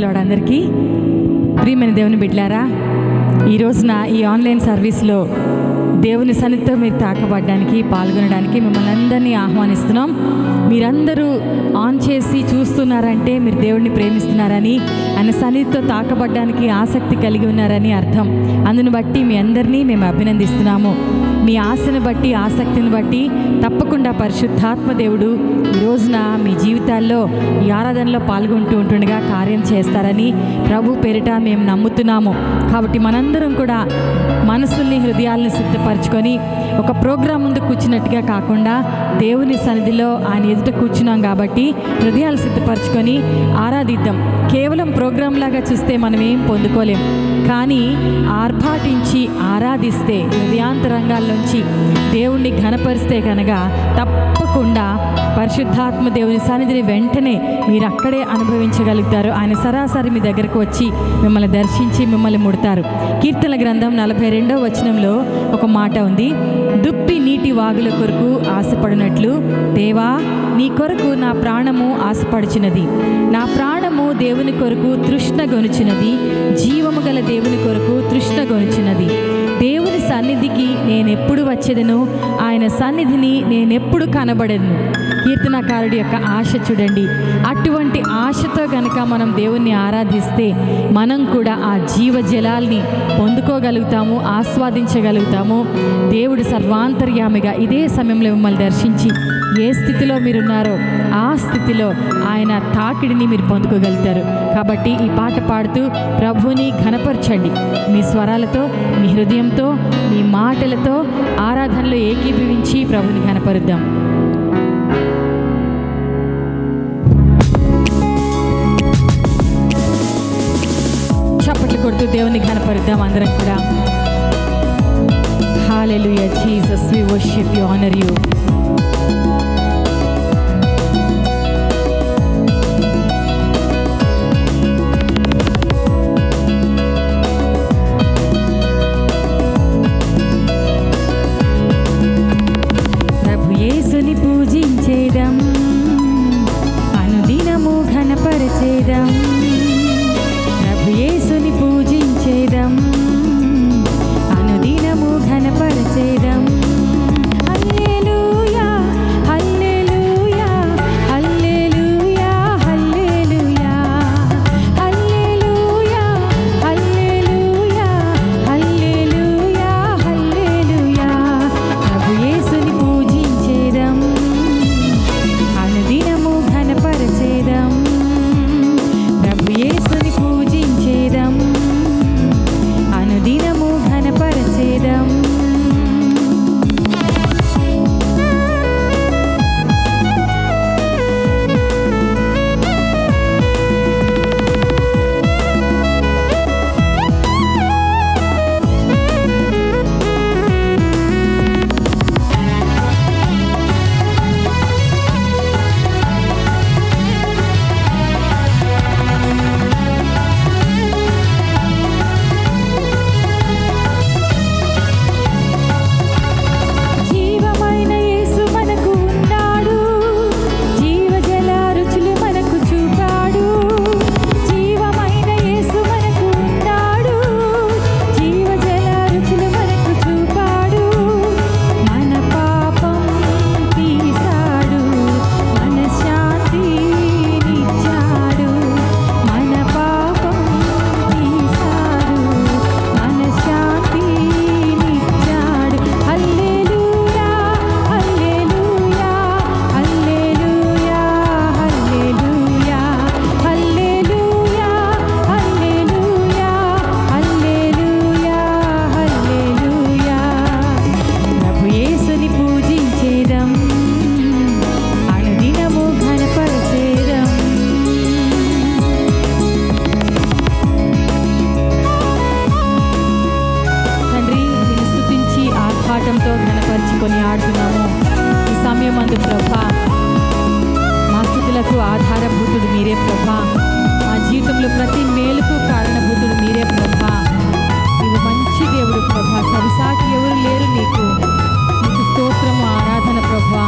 Lord అందరికీ. ప్రియమైన దేవుని బిడ్డలారా, ఈ రోజున ఈ ఆన్లైన్ సర్వీస్లో దేవుని సన్నిధితో మీరు తాకబడడానికి, పాల్గొనడానికి మిమ్మల్ని అందరినీ ఆహ్వానిస్తున్నాం. మీరందరూ ఆన్ చేసి చూస్తున్నారంటే మీరు దేవుడిని ప్రేమిస్తున్నారని, ఆయన సన్నిధితో తాకబడడానికి ఆసక్తి కలిగి ఉన్నారని అర్థం. అందును బట్టి మీ అందరినీ మేము అభినందిస్తున్నాము. మీ ఆశను బట్టి, ఆసక్తిని బట్టి తప్పకుండా పరిశుద్ధాత్మ దేవుడు ఈ రోజున మీ జీవితాల్లో ఈ ఆరాధనలో పాల్గొంటూ ఉంటుండగా కార్యం చేస్తారని ప్రభు పేరిట మేము నమ్ముతున్నాము. కాబట్టి మనందరం కూడా మనసుల్ని, హృదయాలను సిద్ధపరచుకొని ఒక ప్రోగ్రాం ముందు కూర్చున్నట్టుగా కాకుండా దేవుని సన్నిధిలో ఆయన ఎదుట కూర్చున్నాం కాబట్టి హృదయాలు సిద్ధపరచుకొని ఆరాధిద్దాం. కేవలం ప్రోగ్రాం లాగా చూస్తే మనం ఏం పొందుకోలేం, కానీ ఆర్భాటించి ఆరాధిస్తే, హృదయాంతరంగాల్లోంచి దేవుణ్ణి ఘనపరిస్తే కనుక తప్పకుండా పరిశుద్ధాత్మ దేవుని సన్నిధిని వెంటనే మీరు అక్కడే అనుభవించగలుగుతారు. ఆయన సరాసరి మీ దగ్గరకు వచ్చి మిమ్మల్ని దర్శించి మిమ్మల్ని ముడతారు. కీర్తన గ్రంథం 42వ వచనంలో ఒక మాట ఉంది, దుప్పి నీటి వాగుల కొరకు ఆశపడినట్లు దేవా నీ కొరకు నా ప్రాణము ఆశపడుచున్నది, నా ప్రాణము దేవుని కొరకు తృష్ణగొనుచున్నది, జీవము గల దేవుని కొరకు తృష్ణగొనుచున్నది. దేవుని సన్నిధికి నేనెప్పుడు వచ్చేదను, ఆయన సన్నిధిని నేనెప్పుడు కనబడను. కీర్తనకారుడి యొక్క ఆశ చూడండి. అటువంటి ఆశతో గనక మనం దేవుణ్ణి ఆరాధిస్తే మనం కూడా ఆ జీవజలాల్ని పొందుకోగలుగుతాము, ఆస్వాదించగలుగుతాము. దేవుడు సర్వాంతర్యామిగా ఇదే సమయంలో మిమ్మల్ని దర్శించి ఏ స్థితిలో మీరున్నారో ఆ స్థితిలో ఆయన తాకిడిని మీరు పొందుకోగలుగుతారు. కాబట్టి ఈ పాట పాడుతూ ప్రభువుని ఘనపరచండి. మీ స్వరాలతో, మీ హృదయంతో, మీ మాటలతో ఆరాధనలో ఏకీభవించి ప్రభువుని ఘనపరుద్దాం. చప్పట్లు కొడుతూ దేవుని ఘనపరుద్దాం అందరం కూడా. Hallelujah Jesus, we worship you, honour you. ప్రభు యేసుని పూజించేదం, అనుదినము ఘనపరచేదం. యేసుని పూజించేదం, అనుదినము ఘనపరచేదం. హల్లెలూయా హల్లెలూయా హల్లెలూయా హల్లెలూయా హల్లెలూయా హల్లెలూయా హల్లెలూయా హల్లెలూయా. ప్రభు యేసుని పూజించేదం, అనుదినము ఘనపరచేదం. ప్రభు యేసుని పూజించేదం, అనుదినము ఘనపరచేదం. ఘనపరుచుకొని ఆడుతున్నాము. ఈ సమయమందు ప్రభా మా స్థితులకు ఆధారభూతుడు మీరే ప్రభా, మా జీవితంలో ప్రతి మేలుకు కారణభూతుడు మీరే ప్రభా. నీవు మంచి దేవుడు ప్రభా, సరిసాటి ఎవరు లేరు నీకు. నీకు స్తోత్రము, ఆరాధన ప్రభా.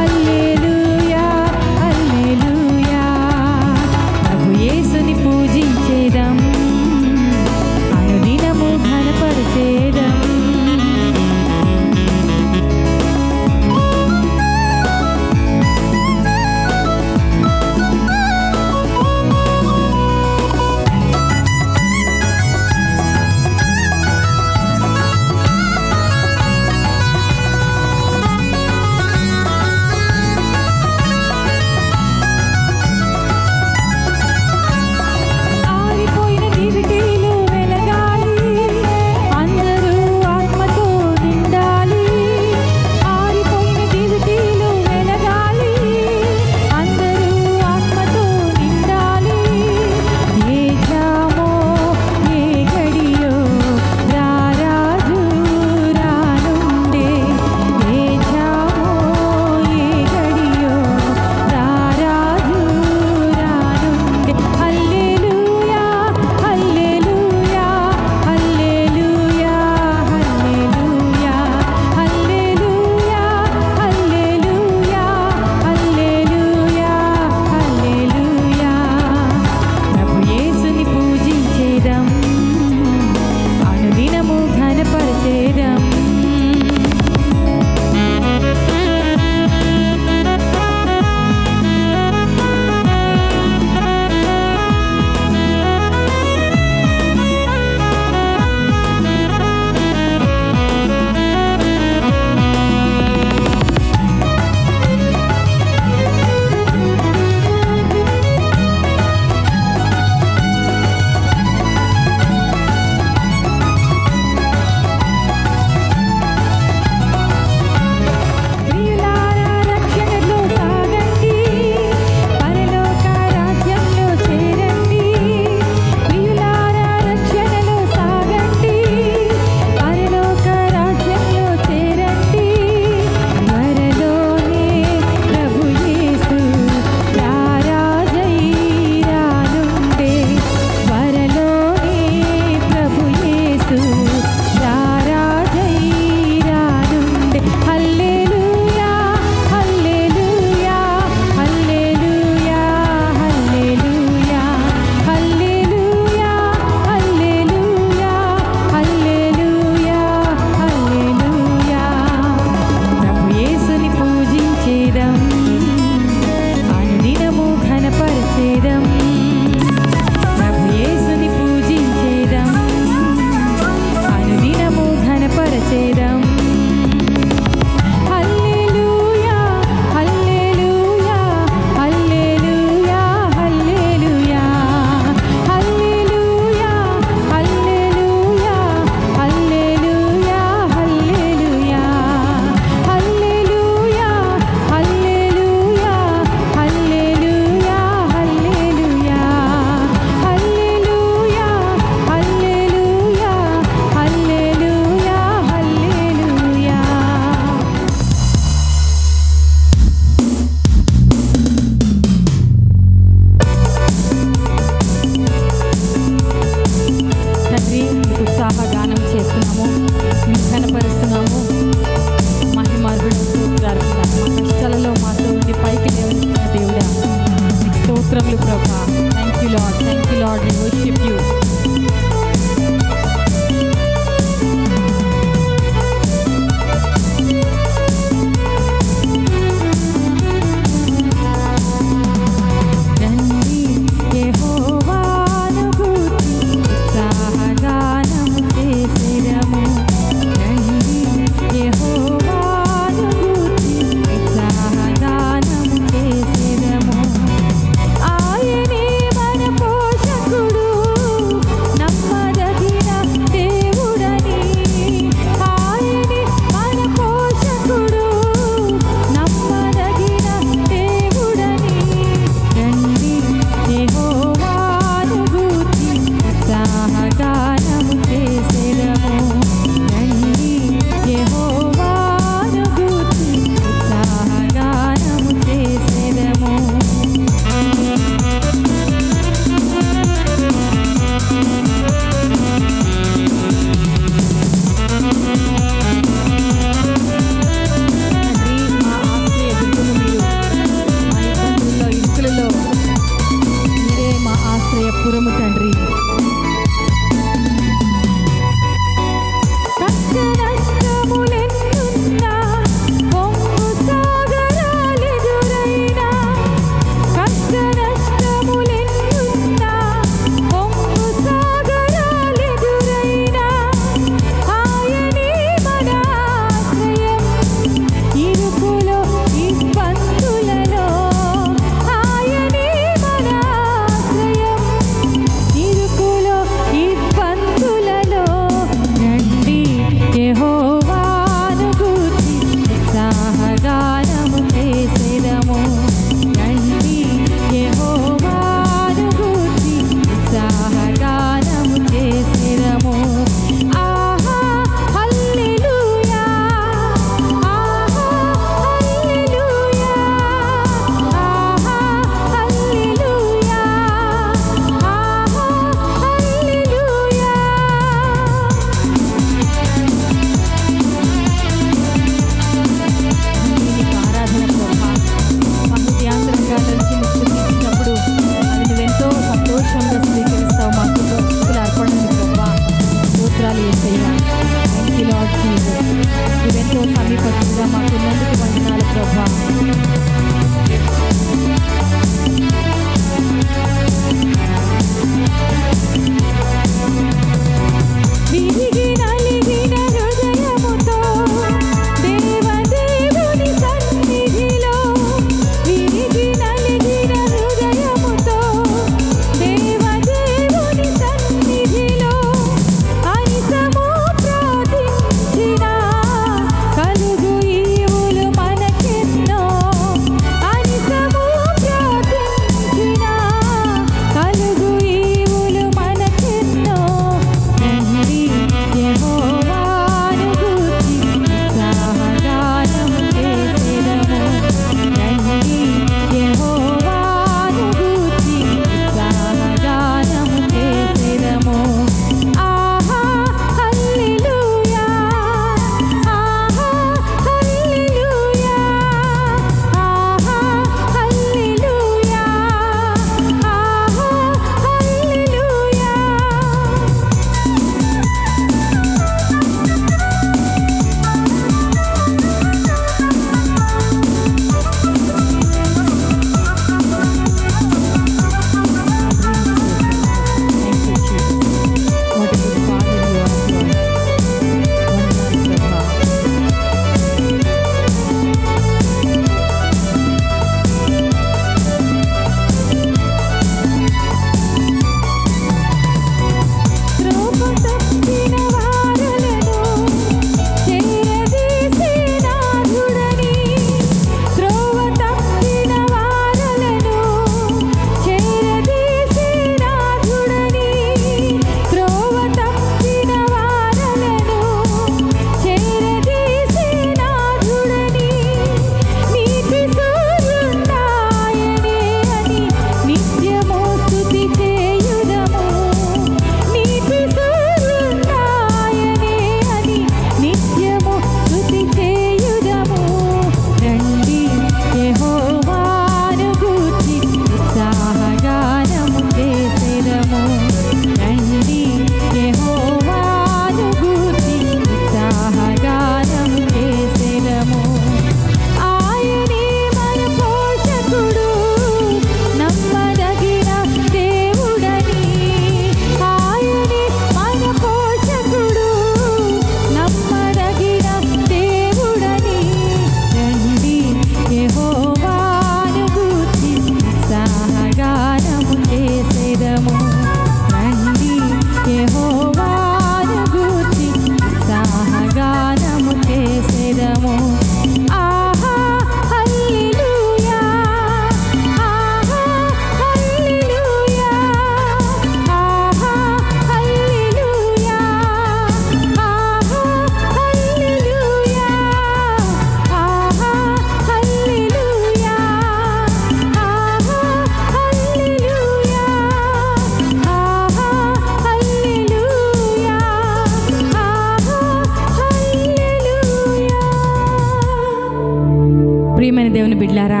ప్రియమైన దేవుని బిడ్డలారా,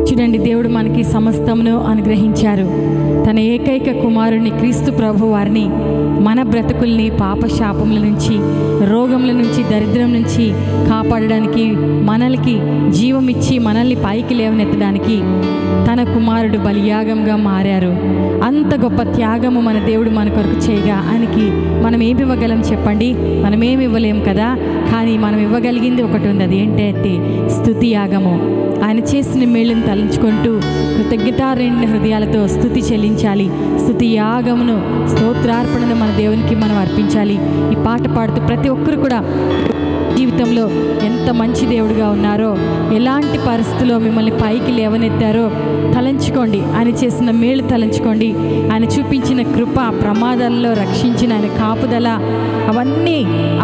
చూడండి, దేవుడు మనకి సమస్తమును అనుగ్రహించారు. తన ఏకైక కుమారుని క్రీస్తు ప్రభు వారిని మన బ్రతుకుల్ని పాప శాపముల నుంచి, రోగముల నుంచి, దరిద్రం నుంచి కాపాడడానికి, మనల్కి జీవం ఇచ్చి మనల్ని పైకి లేవనెత్తడానికి తన కుమారుడు బలియాగంగా మారారు. అంత గొప్ప త్యాగము మన దేవుడు మన కొరకు చేయగా ఆయనకి మనం ఏమి ఇవ్వగలం చెప్పండి? మనం ఏమి ఇవ్వలేం కదా. కానీ మనం ఇవ్వగలిగింది ఒకటి ఉంది, అది ఏంటంటే స్తుతి యాగము. ఆయన చేసిన మేళ్ళను తలంచుకుంటూ కృతజ్ఞతారెండు హృదయాలతో స్తుతి చెల్లించాలి. స్తుతి యాగమును, స్తోత్రార్పణను మన దేవునికి మనం అర్పించాలి. ఈ పాట పాడుతూ ప్రతి ఒక్కరు కూడా జీవితంలో ఎంత మంచి దేవుడిగా ఉన్నారో, ఎలాంటి పరిస్థితుల్లో మిమ్మల్ని పైకి లేవనెత్తారో తలంచుకోండి. ఆయన చేసిన మేలు తలంచుకోండి. ఆయన చూపించిన కృప, ప్రమాదాల్లో రక్షించిన ఆయన కాపుదల, అవన్నీ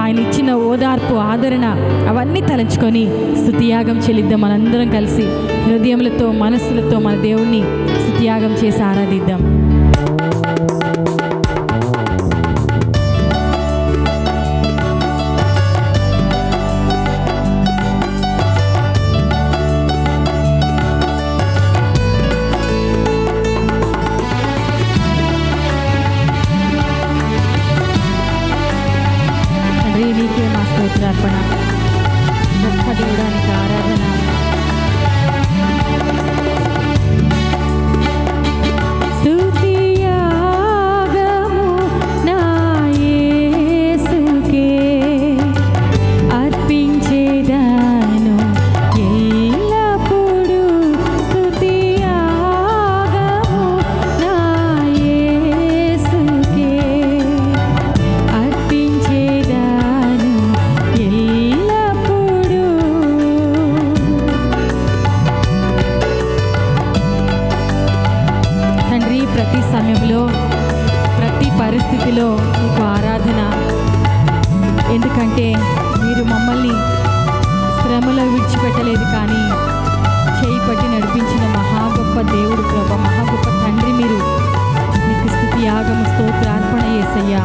ఆయన ఇచ్చిన ఓదార్పు, ఆదరణ, అవన్నీ తలంచుకొని స్తుతియాగం చెల్లిద్దాం. మనందరం కలిసి హృదయములతో, మనస్సులతో మన దేవుణ్ణి స్తుతియాగం చేసి ఆరాధిద్దాం. నీకే మా స్తోత్రార్పణ, గొప్ప దేవుడానికి ఆరాధన. ప్రతి సమయంలో, ప్రతి పరిస్థితిలో మీకు ఆరాధన. ఎందుకంటే మీరు మమ్మల్ని శ్రమలో విడిచిపెట్టలేదు, కానీ చేయి పట్టి నడిపించిన మహా గొప్ప దేవుడు ప్రభా, మహా గొప్ప తండ్రి మీరు. మీకు స్తుతి యాగము, స్తోత్రార్పణ యేసయ్యా.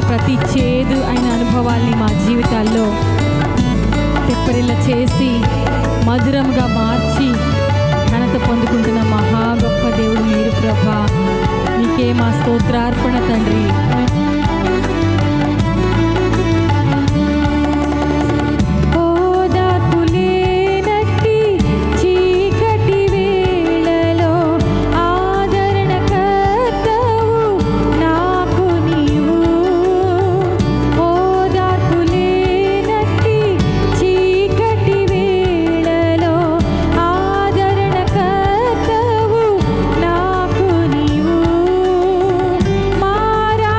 ప్రతి చేదు అయిన అనుభవాల్ని మా జీవితాల్లో తెప్పరిల్ల చేసి మధురంగా మార్చి ఘనత పొందుకుంటున్న మహా గొప్ప దేవుడు మీరు ప్రభా. మీకే మా స్తోత్రార్పణ తండ్రి. మారా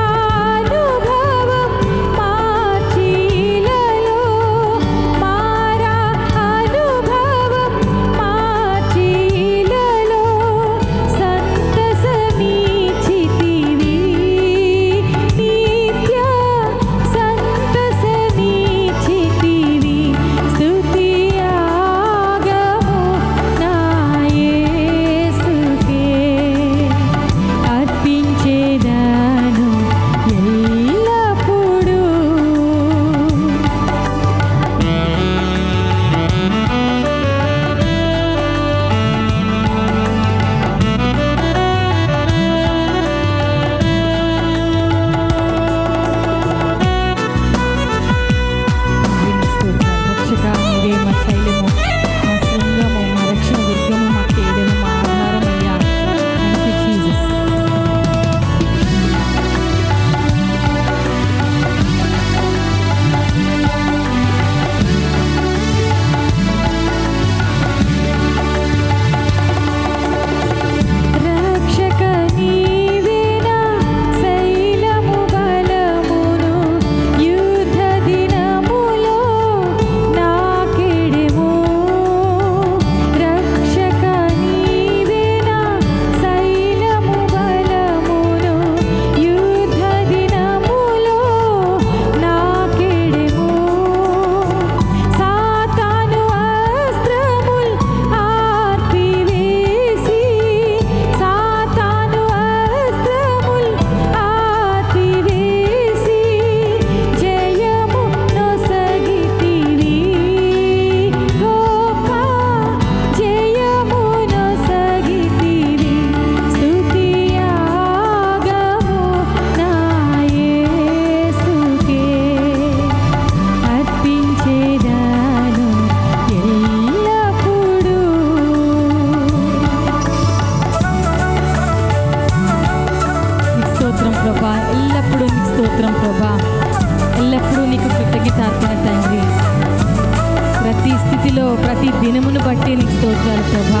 స్థితిలో ప్రతి దినమును బట్టి నీకు స్తోత్రాలు ప్రభా.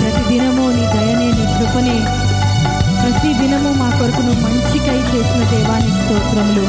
ప్రతి దినము నీ దయనే, నీ కృపనే, ప్రతి దినము మా కొరకు నువ్వు మంచికై చేసిన దేవానికి స్తోత్రములు.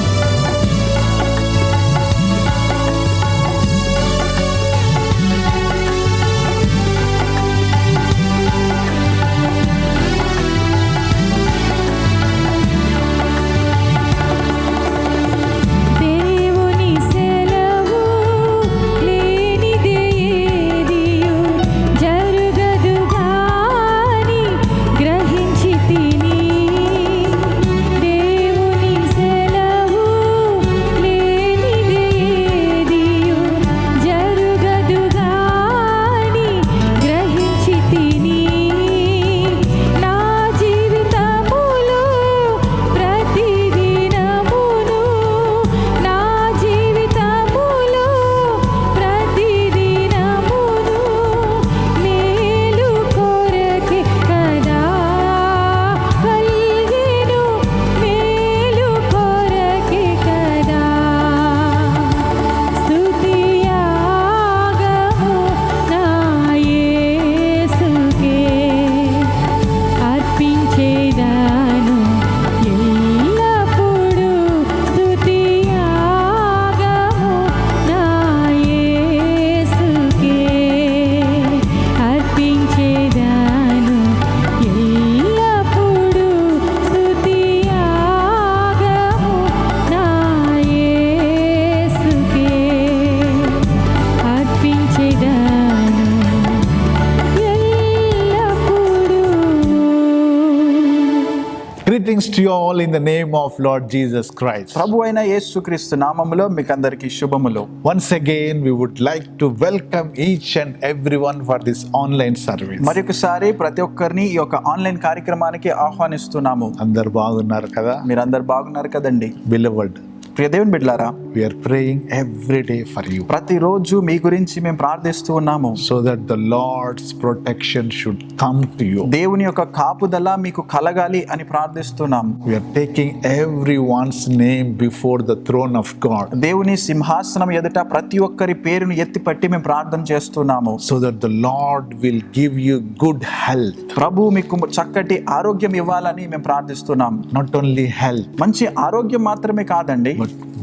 Greetings to you all in the name of Lord Jesus Christ. ప్రభు అయిన యేసుక్రీస్తు నామములో మీకు అందరికీ శుభములు. Once again we would like to welcome each and everyone for this online service. మరొకసారి ప్రతి ఒక్కరిని ఈ యొక్క ఆన్లైన్ కార్యక్రమానికి ఆహ్వానిస్తున్నాము. అందరు బాగున్నారు కదా? మీరందరు బాగున్నారు కదండి? Beloved, ప్రియ దేవుని బిడ్డలారా, we are praying every day for you, ప్రతిరోజు మీ గురించి మేము ప్రార్థిస్తూ ఉన్నాము. so that the Lord's protection should come to you. దేవుని యొక్క కాపుదల మీకు కలగాలి అని ప్రార్థిస్తున్నాము. We are taking everyone's name before the throne of God, దేవుని సింహాసనం ఎదుట ప్రతి ఒక్కరి పేరును ఎత్తిపట్టి మేము ప్రార్థన చేస్తున్నాము. so that the Lord will give you good health. ప్రభు మీకు చక్కటి ఆరోగ్యం ఇవ్వాలని మేము ప్రార్థిస్తున్నాము. Not only health, మంచి ఆరోగ్యం మాత్రమే కాదండి,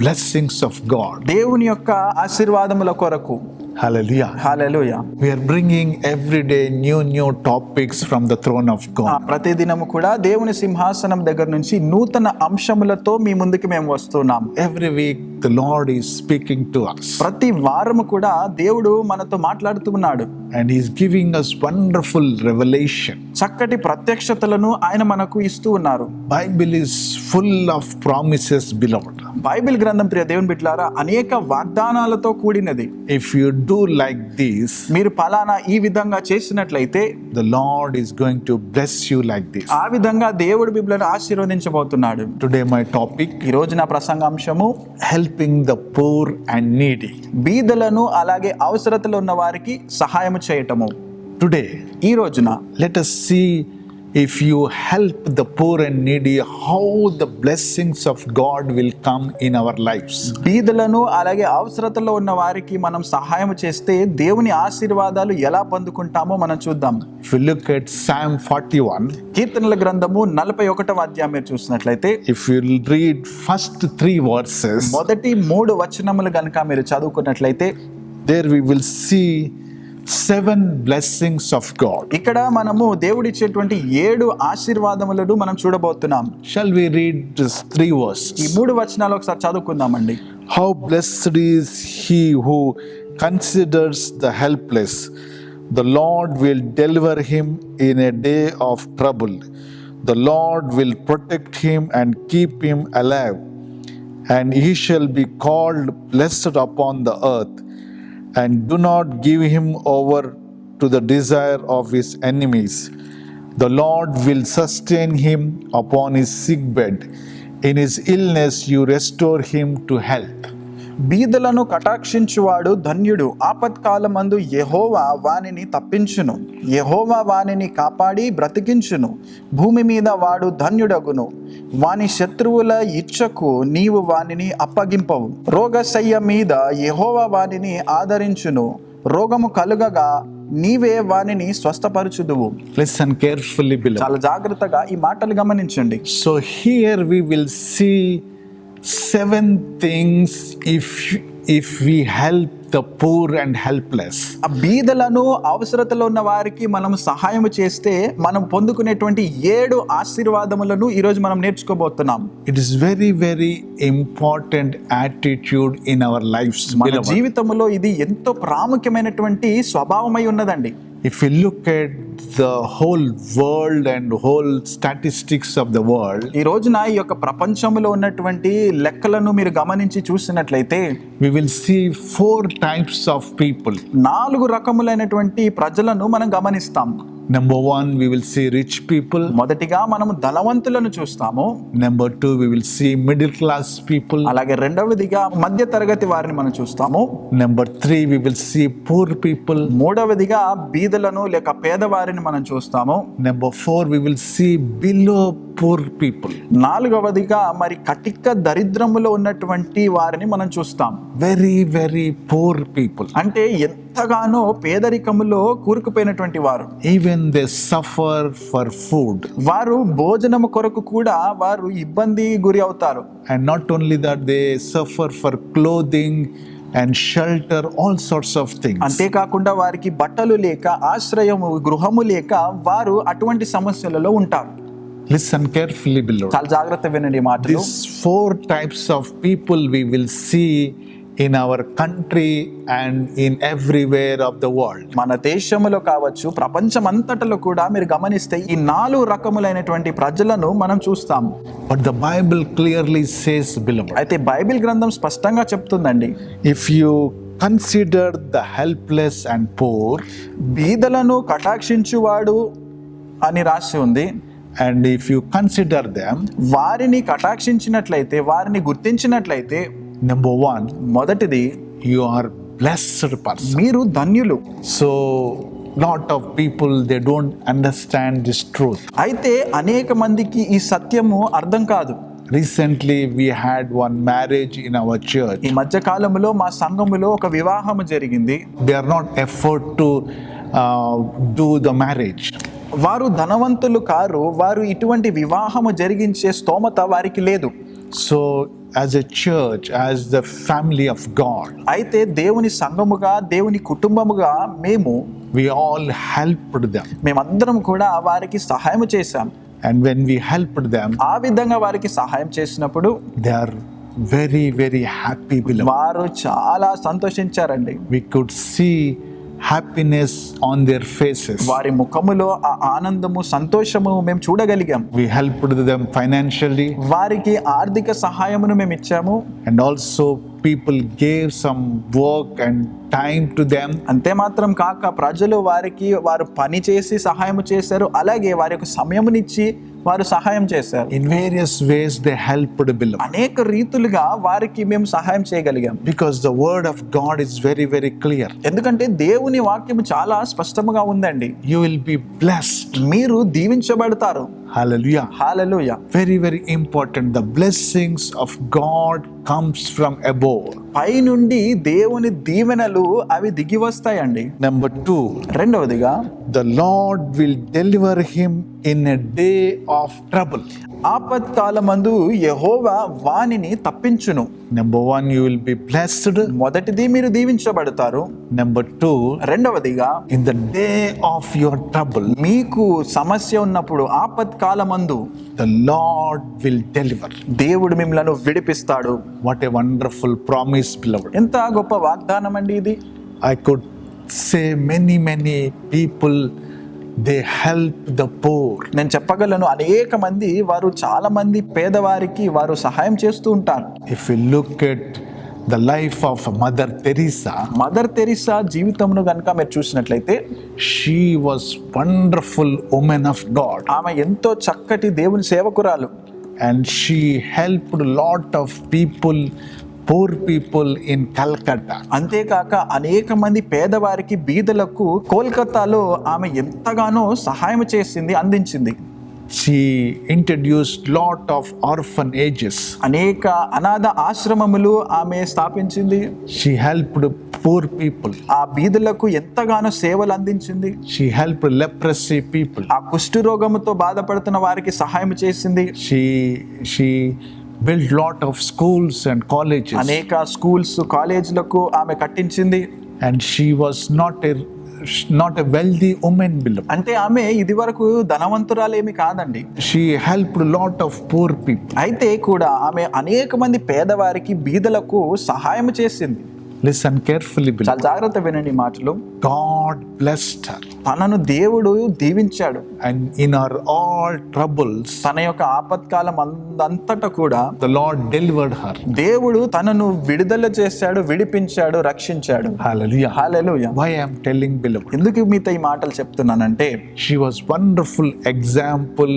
blessings of God. దేవుని యొక్క ఆశీర్వాదముల కొరకు. Hallelujah. Hallelujah. We are bringing every day new topics from the throne of God. ప్రతిదినము కూడా దేవుని సింహాసనం దగ్గర నుంచి నూతన అంశములతో మీ ముందుకు మేము వస్తున్నాం. Every week the Lord is speaking to us. ప్రతి వారము కూడా దేవుడు మనతో మాట్లాడుతూ ఉన్నాడు. And he is giving us wonderful revelation. చక్కటి ప్రత్యక్షతలను ఆయన మనకు ఇస్తూ ఉన్నారు. Bible is full of promises, beloved. Bible గ్రంథం ప్రియ దేవుని బిడ్డలారా అనేక వాగ్దానాలతో కూడినది. If you do like this, మీరు ఫలానా ఈ విధంగా చేసినట్లయితే the Lord is going to bless you like this. ఆ విధంగా దేవుడు బిడ్డలను ఆశీర్వదించబోతున్నాడు. Today my topic, ఈ రోజు నా ప్రసంగాంశము helping the poor and needy. బీదలను అలాగే అవసరతలో ఉన్న వారికి సహాయం చేయటము. Today, ఈ రోజున let us see, if you help the poor and needy, how the blessings of God will come in our lives. బీదలను అలాగే అవసరతలో ఉన్న వారికి మనం సహాయం చేస్తే దేవుని ఆశీర్వాదాలు ఎలా పొందుకుంటామో మనం చూద్దాం. If you look at Psalm 41, కీర్తనల గ్రంథము 41వ అధ్యాయం మీరు చూసినట్లయితే, if you read first 3 verses, మొదటి 3 వచనములు గనుక మీరు చదువుకున్నట్లయితే, there we will see 7 blessings of God. ఇక్కడ మనము దేవుడిచ్చేటువంటి 7 ఆశీర్వాదములను మనం చూడబోతున్నాం. Shall we read this 3 verses? ఈ 3 వచనాలు ఒకసారి చదువుకుందామండి. How blessed is he who considers the helpless. The Lord will deliver him in a day of trouble. The Lord will protect him and keep him alive, and he shall be called blessed upon the earth. And do not give him over to the desire of his enemies. The Lord will sustain him upon his sick bed. In his illness you restore him to health. బీదలను కటాక్షించువాడు ధన్యుడు. ఆపత్కాలమందు యెహోవా వానిని తప్పించును. యెహోవా వానిని కాపాడి బ్రతికించును. భూమి మీద వాడు ధన్యుడగును. వాని శత్రువుల ఇచ్చకు నీవు వానిని అప్పగింపవు. రోగశయ్య మీద యెహోవా వానిని ఆదరించును. రోగము కలుగగా నీవే వానిని స్వస్థపరచుదువు. Listen carefully, beloved. చాలా జాగ్రత్తగా ఈ మాటలు గమనించండి. So here we will see 7 things if we help the poor and helpless. ఆ బీదలను అవసరతలో ఉన్న వారికి మనం సహాయం చేస్తే మనం పొందుకునేటువంటి 7 ఆశీర్వాదములను ఈరోజు మనం నేర్చుకోబోతున్నాం. It is very, very important attitude in our lives, మన beloved. జీవితంలో ఇది ఎంతో ప్రాముఖ్యమైనటువంటి స్వభావమై ఉన్నదండి. If you look at the whole world and whole statistics of the world, ఈ రోజున ఈ యొక్క ప్రపంచంలో ఉన్నటువంటి లెక్కలను మీరు గమనించి చూసినట్లయితే we will see 4 types of people. 4 రకములైనటువంటి ప్రజలను మనం గమనిస్తాం. Number 1, we will see rich people. మొదటిగా మనం ధనవంతులను చూస్తాము. Number 2, we will see middle class people. అలాగే రెండవదిగా మధ్య తరగతి వారిని మనం చూస్తాము. Number 3, we will see poor people. మూడవదిగా బీదలను లేక పేదవారిని మనం చూస్తాము. Number 4, we will see below poor people. నాలుగవదిగా మరి కటిక దరిద్రములో ఉన్నటువంటి వారిని మనం చూస్తాం. Very, very poor people. అంటే ఎంతగానో పేదరికములో కూరుకుపోయినటువంటి వారు. Even they suffer for food. వారు భోజనము కొరకు కూడా వారు ఇబ్బంది గురి అవుతారు. And not only that, they suffer for clothing and shelter, all sorts of things. అంతేకాకుండా వారికి బట్టలు లేక ఆశ్రయము గృహము లేక వారు అటువంటి సమస్యలలో ఉంటారు. Listen carefully, beloved. చాలా జాగ్రత్త వినండి ఈ మాటలు. These 4 types of people we will see in our country and in everywhere of the world. మన దేశంలో కావచ్చు ప్రపంచమంతటలో కూడా మీరు గమనిస్తే ఈ 4 రకములైనటువంటి ప్రజలను మనం చూస్తాం. But the Bible clearly says, beloved, అయితే బైబిల్ గ్రంథం స్పష్టంగా చెప్తుందండి, if you consider the helpless and poor, బీదలను కటాక్షించువాడు అని రాసి ఉంది. and if you consider them, వారిని కటాక్షించినట్లయితే వారిని గుర్తించినట్లయితే number 1, మొదటిది you are blessed person. మీరు ధన్యులు. So lot of people, they don't understand this truth. అయితే అనేక మందికి ఈ సత్యము అర్థం కాదు. Recently we had one marriage in our church. ఈ మధ్య కాలంలో మా సంఘములో ఒక వివాహము జరిగింది. They are not afford to do the marriage. వారు ధనవంతులు కారు, వారు ఇటువంటి వివాహము జరిగించే స్తోమత వారికి లేదు. So as a church, as the family of God, అయితే దేవుని సంఘముగా దేవుని కుటుంబముగా we all helped them. మేమందరం కూడా వారికి సహాయం చేశాం. And when we helped them, ఆ విధంగా వారికి సహాయం చేసినప్పుడు they are very, very happy, beloved. వారు చాలా సంతోషించారండి. We could see happiness on their faces. వారి ముఖములో ఆ ఆనందము సంతోషము మేము చూడగలిగాం. We helped them financially, వారికి ఆర్థిక సహాయమును మేము ఇచ్చాము. and also people gave some work and time to them. అంతే మాత్రం కాక ప్రజలు వారు పని చేసి సహాయం చేశారు. అలాగే వారి యొక్క సమయమునిచ్చి వారు సహాయం చేశారు. In various ways they helped, beloved. అనేక రీతులుగా వారికి మేము సహాయం చేయగలిగాం. Because the word of God is very, very clear. ఎందుకంటే దేవుని వాక్యం చాలా స్పష్టంగా ఉందండి. You will be blessed. మీరు దీవించబడతారు. Hallelujah. Hallelujah. Very, very important. The blessings of God comes from above. పై నుండి దేవుని దీవెనలు అవి దిగి వస్తాయండి. Number 2, రెండవదిగా the Lord will deliver him in a day of trouble. ఆపత్కాలమందు యెహోవా వానిని తప్పించును. Number 1, you will be blessed. మొదటిది మీరు దీవించబడతారు. Number 2, రెండవదిగా in the day of your trouble, మీకు సమస్య ఉన్నప్పుడు ఆపత్కాలమందు the Lord will deliver. దేవుడు మిమ్మలను విడిపిస్తాడు. What a wonderful promise, beloved. ఎంత గొప్ప వాగ్దానం అండి ఇది. I could say many, many people, they help the poor. నేను చెప్పగలను అనేక మంది వారు చాలా మంది పేదవారికి వారు సహాయం చేస్తూ ఉంటారు. If you look at the life of Mother Teresa, Mother Teresa జీవితంను కనుక మీరు చూసినట్లయితే she was wonderful woman of God, ఆమె ఎంతో చక్కటి దేవుని సేవకురాలు. and she helped a lot of people, poor people in Calcutta. అంతేకాక అనేక మంది పేదవారికి బీదలకు కోల్కతాలో ఆమె ఎంతగానో సహాయం చేసింది, అందించింది. She introduced lot of orphanages. అనేక అనాథ ఆశ్రమములు ఆమె స్థాపించింది. She helped poor people. ఆ బీదలకు ఎంతగానో సేవలు అందించింది. She helped leprosy people. ఆ కుష్టు రోగముతో బాధపడుతున్న వారికి సహాయం చేసింది. She built lot of schools and colleges. అనేక స్కూల్స్ కాలేజీలకు ఆమె కట్టించింది. And she was not a wealthy woman, beloved. అంటే ఆమె ఇది వరకు ధనవంతురాలేమి కాదండి. She helped a lot of poor people. అయితే కూడా ఆమె అనేక మంది పేదవారికి బీదలకు సహాయం చేసింది. Listen carefully, చాలా beloved. జాగ్రత్త వినండి ఈ మాటలు. God blessed her. తనను దేవుడు దీవించాడు. And in her all troubles, తన యొక్క ఆపత్కాలం అంతటా కూడా the Lord delivered her. దేవుడు తనను విడుదల చేశాడు, విడిపించాడు, రక్షించాడు. Hallelujah. Hallelujah. Why I am telling, beloved? ఎందుకు మీతో ఈ మాటలు చెప్తున్నానంటే She was wonderful example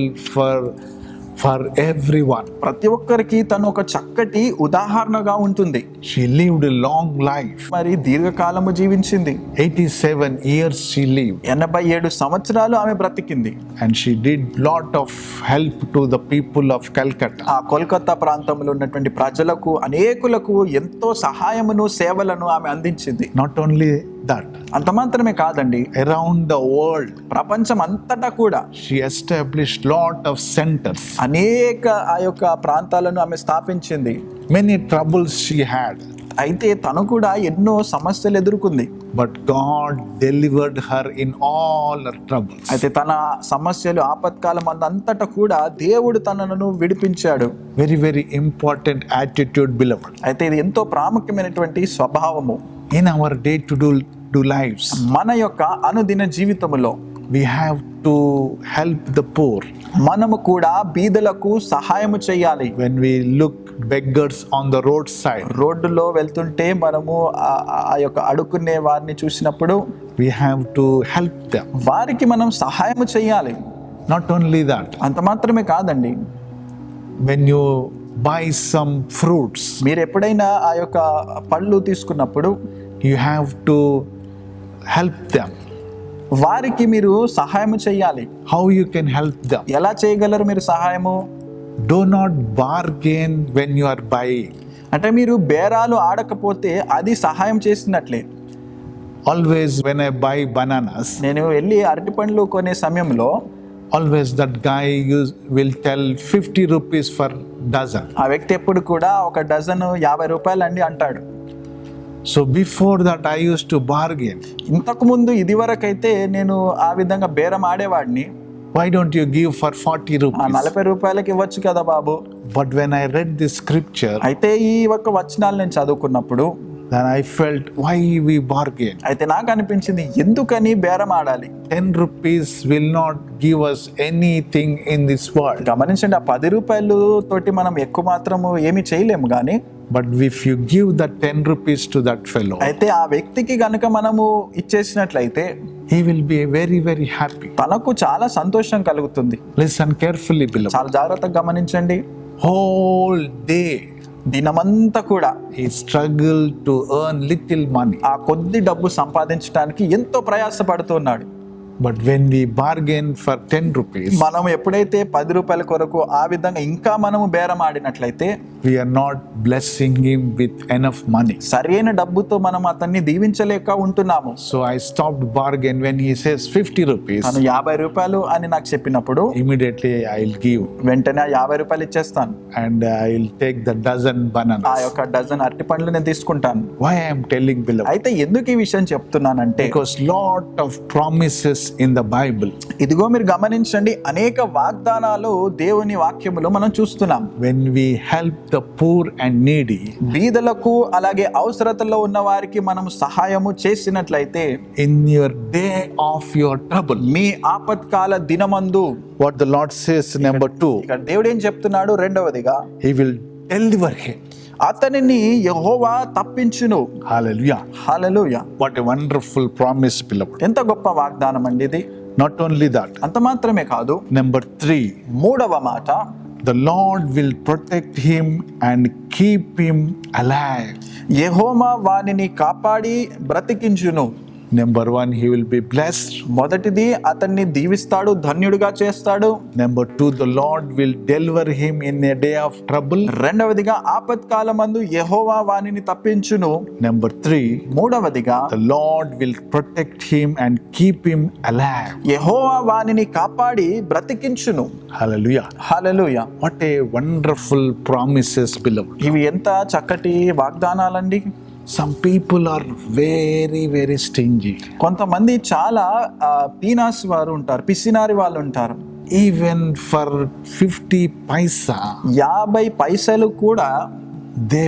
for everyone. ప్రతి ఒక్కరికి తను ఒక చక్కటి ఉదాహరణగా ఉంటుంది. She lived a long life. మరి దీర్ఘకాలము జీవించింది. 87 years she lived. 87 సంవత్సరాలు ఆమె బ్రతికింది. And she did lot of help to the people of Calcutta. ఆ కోల్కతా ప్రాంతంలో ఉన్నటువంటి ప్రజలకు అనేకులకు ఎంతో సహాయమును సేవలను ఆమె అందించింది. Not only that, అంత మాత్రమే కాదండి, around the world ప్రపంచం అంతటా కూడా she established lot of centers. అనేక ఆ యొక్క ప్రాంతాలను ఆమె స్థాపించింది. Many troubles she had, అయితే తను కూడా ఎన్నో సమస్యలు ఎదుర్కొంది. but God delivered her in all her troubles. అయితే తన సమస్యలు ఆపత్కాలం అంతటా కూడా దేవుడు తనను విడిపించాడు. Very, very important attitude, beloved. అయితే ఇది ఎంతో ప్రాముఖ్యమైనటువంటి స్వభావము. In our day-to-day lives, మన యొక్క అనుదిన జీవితములో we have to help the poor. మనము కూడా బీదలకు సహాయము చేయాలి. When we look beggars on the roadside, రోడ్డులో వెళ్తుంటే మనము ఆ యొక్క అడుక్కునే వారిని చూసినప్పుడు we have to help them. వారికి మనం సహాయము చేయాలి. Not only that, అంత మాత్రమే కాదండి, when you buy some fruits, మీరు ఎప్పుడైనా ఆ యొక్క పళ్ళు తీసుకున్నప్పుడు you have to help them. వారికి మీరు సహాయం చేయాలి. How you can help them? ఎలా చేయగలరు మీరు సహాయము? Do not bargain when you are buying. అంటే మీరు బేరాలు ఆడకపోతే అది సహాయం చేసినట్లే. Always when I buy bananas, నేను వెళ్ళి అరటి పండ్లు కొనే సమయంలో always that guy will tell 50 rupees for dozen. ఆ వ్యక్తి ఎప్పుడు కూడా ఒక డజను 50 రూపాయలండి అంటాడు. So before that I used to bargain. ఇంతకు ముందు ఇది వరకైతే నేను ఆ విధంగా బేరం ఆడేవాడిని. Why don't you give for 40 rupees? 40 రూపాయలకి ఇవ్వచ్చు కదా బాబు. But when I read this scripture, అయితే ఈ ఒక్క వచనాలు నేను చదువుకున్నప్పుడు then I felt, why we bargain? అయితే నాకు అనిపించింది, ఎందుకని బేరం ఆడాలి? 10 rupees will not give us anything in this world. గమనించండి, ఆ 10 రూపాయలు తోటి మనం ఎక్కువ మాత్రము ఏమీ చేయలేము. కానీ But if you give that 10 rupees to that fellow, అయితే ఆ వ్యక్తికి గనుక మనము ఇచ్చేసినట్లయితే he will be very, very happy. తనకు చాలా సంతోషం కలుగుతుంది. Listen carefully, beloved. చాలా జాగ్రత్తగా గమనించండి. Whole day దినమంతా కూడా he struggled to earn little money. ఆ కొద్ది డబ్బు సంపాదించడానికి ఎంతో ప్రయాసపడుతున్నాడు. But when we bargain for 10 rupees, మనం ఎప్పుడైతే 10 రూపాయల కొరకు ఆ విధంగా ఇంకా మనము బేరం ఆడినట్లయితే we are not blessing him with enough money. సరైన డబ్బుతో మనం అతన్ని దీవించలేక ఉంటున్నాము. So I stopped bargain when he says 50 rupees. తను 50 రూపాయలు అని నాకు చెప్పినప్పుడు Immediately I'll give వెంటనే ఆ 50 రూపాయలు ఇచ్చేస్తాను. and I'll take the dozen ఆ bananas. యొక్క డజన్ అరటి పండ్లు నేను తీసుకుంటాను. Why I am telling, beloved? అయితే ఎందుకు ఈ విషయం చెప్తున్నానంటే, Because lot of promises in the Bible. ఇదిగో మీరు గమనించండి, అనేక వాగ్దానాలు దేవుని వాక్యములో మనం చూస్తున్నాం. When we help the poor and needy, బీదలకు అలాగే అవసరతలో ఉన్న వారికి మనం సహాయము చేసినట్లయితే, in your day of your trouble, మీ ఆపత్కాల దినమందు, what the Lord says, number 2, ఇక్కడ దేవుడు ఏం చెప్తున్నాడు? రెండవదిగా, he will deliver him. అతనిని యెహోవా తప్పించును. Hallelujah. Hallelujah. What a wonderful promise, beloved. ఎంత గొప్ప వాగ్దానం అండి ఇది. Not only that, అంత మాత్రమే కాదు, number 3, మూడవ మాట, the Lord will protect him and keep him alive. యెహోవా వానిని కాపాడి బ్రతికించును. Number one, he will be blessed. మొదటిది అతన్ని దీవిస్తాడు, ధన్యుడిగా చేస్తాడు. Number two, the Lord will deliver him in a day of trouble. రెండవదిగా ఆపత్కాలమందు యెహోవా వానిని తప్పించును. Number three, మూడవదిగా the Lord will protect him and keep him alive. యెహోవా వానిని కాపాడి బ్రతికించును. Hallelujah. Hallelujah. What a wonderful promises, beloved. ఇవి ఎంత చక్కటి వాగ్దానాలండి. Some people are very, very stingy. కొంతమంది చాలా పీనాస్ వారు ఉంటారు, పిసినారి వాళ్ళు ఉంటారు. Even for 50 paisa, 50 పైసలు కూడా they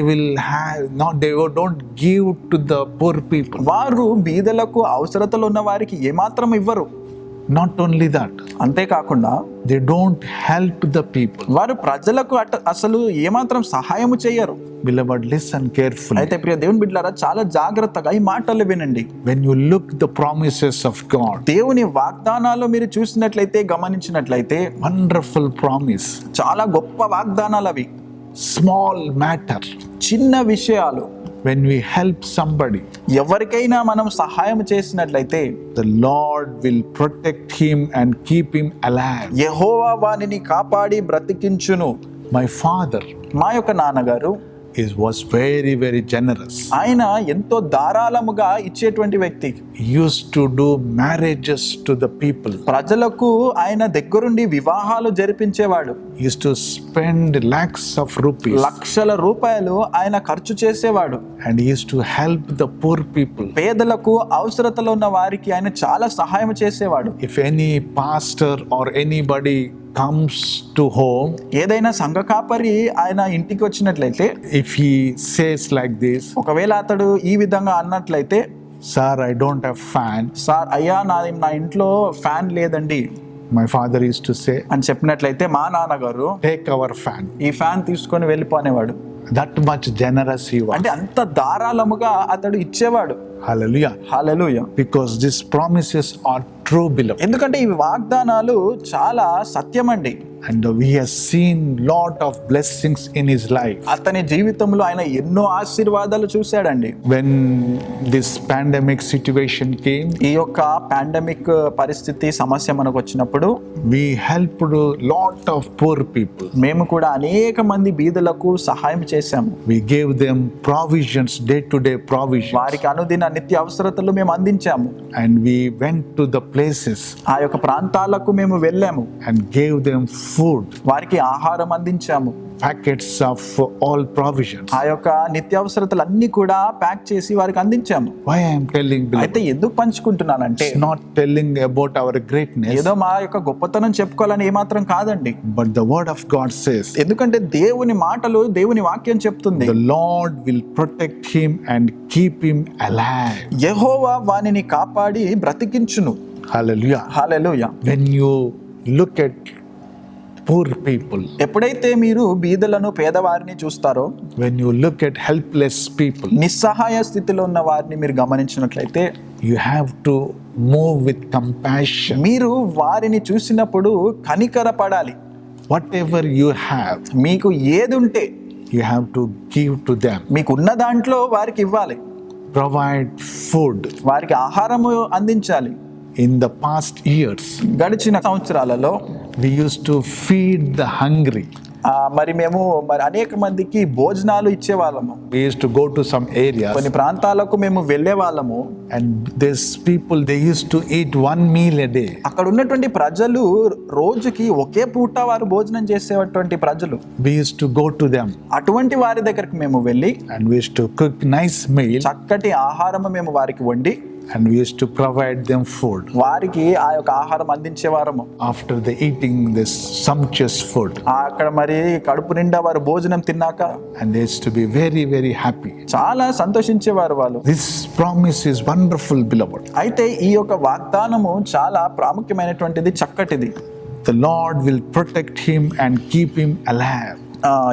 will have not, they don't give to the poor people. వారు బీదలకు, అవసరతలు ఉన్న వారికి ఏమాత్రం ఇవ్వరు. Not only that, అంతేకాకుండా they don't help the people. వారు ప్రజలకు అసలు ఏమాత్రం సహాయము చేయరు. Beloved, listen carefully. అయితే ప్రియ దేవుని బిడ్డలారా, చాలా జాగ్రత్తగా ఈ మాటలు వినండి. When you look the promises of God, దేవుని వాగ్దానాలు మీరు చూసినట్లయితే, గమనించినట్లయితే, wonderful promise, చాలా గొప్ప వాగ్దానాలు అవి. small matter. చిన్న విషయాలు. When we help somebody, ఎవరికైనా మనం సహాయం చేసినట్లయితే the Lord will protect him and keep him alive. యెహోవా వానిని కాపాడి బ్రతికించును. My father మా యొక్క నాన్నగారు was very, very generous. ఆయన ఎంతో ధారాళముగా ఇచ్చేటువంటి వ్యక్తి. He used to do marriages to the people. ప్రజలకు ఆయన దగ్గరుండి వివాహాలు జరిపించేవాడు. He used to spend lakhs of rupees. లక్షల రూపాయలు ఆయన ఖర్చు చేసేవాడు. And he used to help the poor people. పేదలకు, అవసరతలో ఉన్న వారికి ఆయన చాలా సహాయం చేసేవాడు. If any pastor or anybody comes to home, ఏదైనా సంఘ కాపరి ఆయన ఇంటికి వచ్చినట్లయితే, if he says like this, ఒకవేళ అతడు ఈ విధంగా అన్నట్లయితే, sir, I don't have fan, sir అయ్యా నా ఇంట్లో ఫ్యాన్ లేదండి my father used to say, అని చెప్పినట్లయితే, మా నాన్నగారు take our fan. ఈ ఫ్యాన్ తీసుకొని వెళ్ళిపోనేవాడు. That much generous he was. అంటే అంత ధారాళముగా అతడు ఇచ్చేవాడు. Hallelujah. Hallelujah. Because these promises are true, beloved. ఎందుకంటే ఈ వాగ్దానాలు చాలా సత్యమండి. And we have seen lot of blessings in his life. అతని జీవితంలో ఆయన ఎన్నో ఆశీర్వాదాలు చూశాడండి. When this pandemic situation came, ఈ యొక్క పాండమిక్ పరిస్థితి, సమస్య మనకు వచ్చినప్పుడు we helped a lot of poor people. మేము కూడా అనేక మంది బీదలకు సహాయం చేశాము. We gave them provisions, day-to-day provisions. వారికి అనుదిన నిత్య అవసరతలు మేము అందించాము. And we went to the places ఆ యొక్క ప్రాంతాలకు మేము వెళ్ళాము. and gave them food, వారికి ఆహారం అందించాము. packets of all provisions. ఆ యొక్క నిత్యావసరతలు అన్ని కూడా ప్యాక్ చేసి వారికి అందించాము. Why I am telling, beloved? అయితే ఎందుకు పంచుకుంటున్నానంటే, It's not telling about our greatness, ఏదో మా యొక్క గొప్పతనం చెప్పుకోవాలని ఏమాత్రం కాదండి. but the word of God says, ఎందుకంటే దేవుని మాటలు, దేవుని వాక్యం చెప్తుంది, the Lord will protect him and keep him alive. యెహోవా వానిని కాపాడి బ్రతికించును. Hallelujah. Hallelujah. When you look at poor people, ఎప్పుడైతే మీరు బీదలను, పేదవారిని చూస్తారో, when you look at helpless people, నిస్సహాయ స్థితిలో ఉన్న వారిని మీరు గమనించినట్లయితే, you have to move with compassion. మీరు వారిని చూసినప్పుడు కనికరపడాలి. Whatever you have, మీకు ఏది ఉంటే you have to give to them. మీకున్న దాంట్లో వారికి ఇవ్వాలి. Provide food. వారికి ఆహారము అందించాలి. In the past years, గడిచిన సంవత్సరాలలో we used to feed the hungry. మరి మేము అనేక మందికి భోజనాలు ఇచ్చేవాళ్ళము. We used to go to some areas, కొన్ని ప్రాంతాలకు మేము వెళ్ళే వాళ్ళము. and these people, they used to eat one meal a day. అక్కడ ఉన్నటువంటి ప్రజలు రోజుకి ఒకే పూట వారు భోజనం చేసేటువంటి ప్రజలు. We used to go to them అటువంటి వారి దగ్గరికి మేము వెళ్ళి and we used to cook nice meal, చక్కటి ఆహారము మేము వారికి వండి and we used to provide them food. వారికి ఆ యొక్క ఆహారం అందించేవారము. After the eating this sumptuous food, అక్కడ మరి కడుపు నిండా వారు భోజనం తిన్నాక and they used to be very, very happy. చాలా సంతోషించేవారు వాళ్ళు. This promise is wonderful, beloved. అయితే ఈ యొక్క వాగ్దానము చాలా ప్రాముఖ్యమైనటువంటిది, చక్కటిది. The Lord will protect him and keep him alive.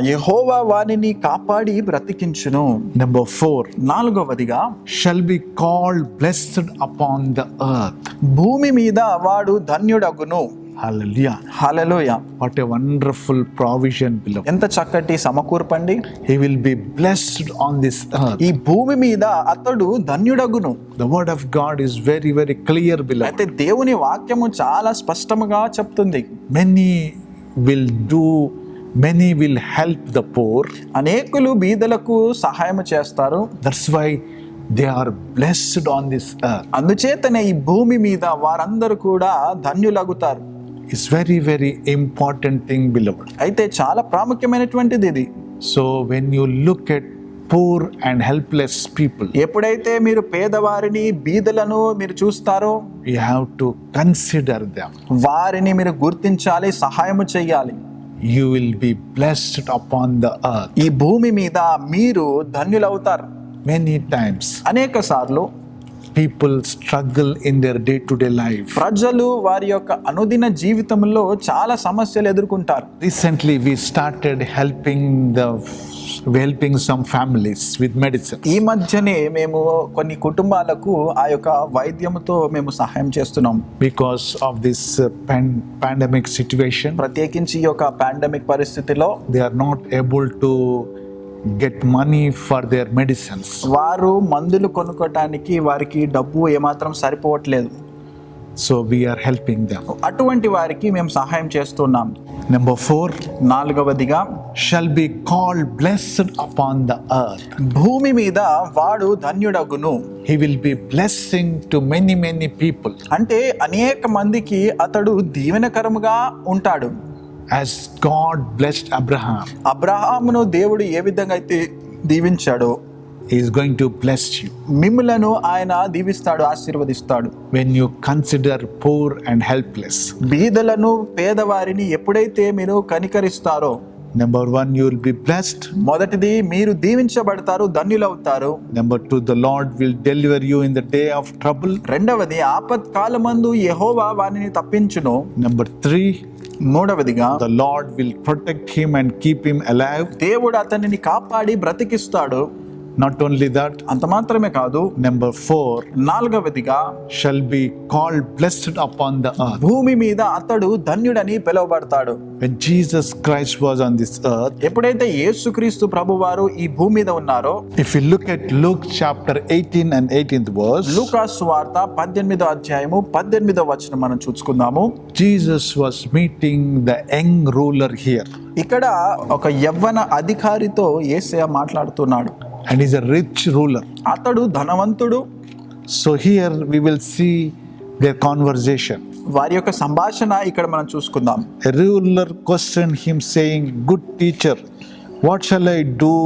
యెహోవా వానిని కాపాడి బ్రతికించును. Number 4, నాలుగవదిగా, shall be called blessed upon the earth. భూమి మీద వాడు ధన్యుడగును. Hallelujah. Hallelujah. What a wonderful provision, beloved. ఎంత చక్కటి సమకూర్పండి. He will be blessed on this earth. ఈ భూమి మీద అతడు ధన్యుడగును. The word of God is very, very clear, beloved. అయితే దేవుని వాక్యము చాలా స్పష్టముగా చెప్తుంది. Many will help the poor. అనేకులు బీదలకు సహాయం చేస్తారు. That's why they are blessed on this earth. అందుచేతనే ఈ భూమి మీద వారందరూ కూడా ధన్యులగుతారు. It's very, very important thing, beloved. అయితే చాలా ప్రాముఖ్యమైనటువంటిది ఇది. So when you look at poor and helpless people, ఎప్పుడైతే మీరు పేదవారిని బీదలను మీరు చూస్తారో you have to consider them. వారిని మీరు గుర్తించాలి, సహాయము చేయాలి. You will be blessed upon the earth. ఈ భూమి మీద మీరు ధన్యులవుతారు. Many times అనేక సార్లు people struggle in their day-to-day life. ప్రజలు వారి యొక్క అనుదిన జీవితంలో చాలా సమస్యలు ఎదుర్కొంటారు. Recently we started helping some families with medicine. ఈ మధ్యనే మేము కొన్ని కుటుంబాలకు ఆ యొక్క వైద్యంతో మేము సహాయం చేస్తున్నాం. Because of this pandemic situation, ప్రత్యేకించి ఈ యొక్క పాండమిక్ పరిస్థితిలో they are not able to get money for their medicines. వారు మందులు కొనుక్కోటానికి వారికి డబ్బు ఏమాత్రం సరిపోవట్లేదు. So we are helping them. అటువంటి వారికి మేము సహాయం చేస్తున్నాం. Number 4, నాలుగవదిగా shall be called blessed upon the earth. భూమి మీద వాడు ధన్యుడగును. He will be blessing to many people. అంటే అనేక మందికి అతడు దీవెనకరముగా ఉంటాడు. As God blessed Abraham, అబ్రహామును దేవుడు ఏ విధంగా అయితే దీవించాడో He is going to bless you. మిమ్ములను ఆయన దీవిస్తాడు, ఆశీర్వదిస్తాడు. When you consider poor and helpless, బీదలను పేదవారిని ఎప్పుడైతే మీరు కనికరిస్తారో, number 1, you will be blessed. మొదటిది మీరు దీవించబడతారు, ధన్యులవుతారు. Number 2, the Lord will deliver you in the day of trouble. రెండవది ఆపత్కాలమందు యెహోవా వానిని తప్పించును. Number 3, మూడవదిగా the Lord will protect him and keep him alive. దేవుడు అతనిని కాపాడి బ్రతికిస్తాడు. Not only that, అంత మాత్రమే కాదు, number 4, నాలుగవదిగా shall be called blessed upon the earth. భూమి మీద అతడు ధన్యుడని పిలువబడతాడు. When Jesus Christ was on this earth, ఎప్పుడైతే యేసుక్రీస్తు ప్రభువారు ఈ భూమి మీద ఉన్నారో, if you look at Luke chapter 18 and 18th verse, లూకా సువార్త 18వ అధ్యాయము 18వ వచనం మనం చూసుకుందాము. Jesus was meeting the young ruler here, ఇక్కడ ఒక యవ్వన అధికారితో యేసయ్య మాట్లాడుతున్నాడు. and he's a rich ruler. అతడు ధనవంతుడు. So here we will see their conversation. వారి యొక్క సంభాషణ ఇక్కడ మనం చూసుకుందాం. A ruler questioned him saying, "Good teacher, what shall I do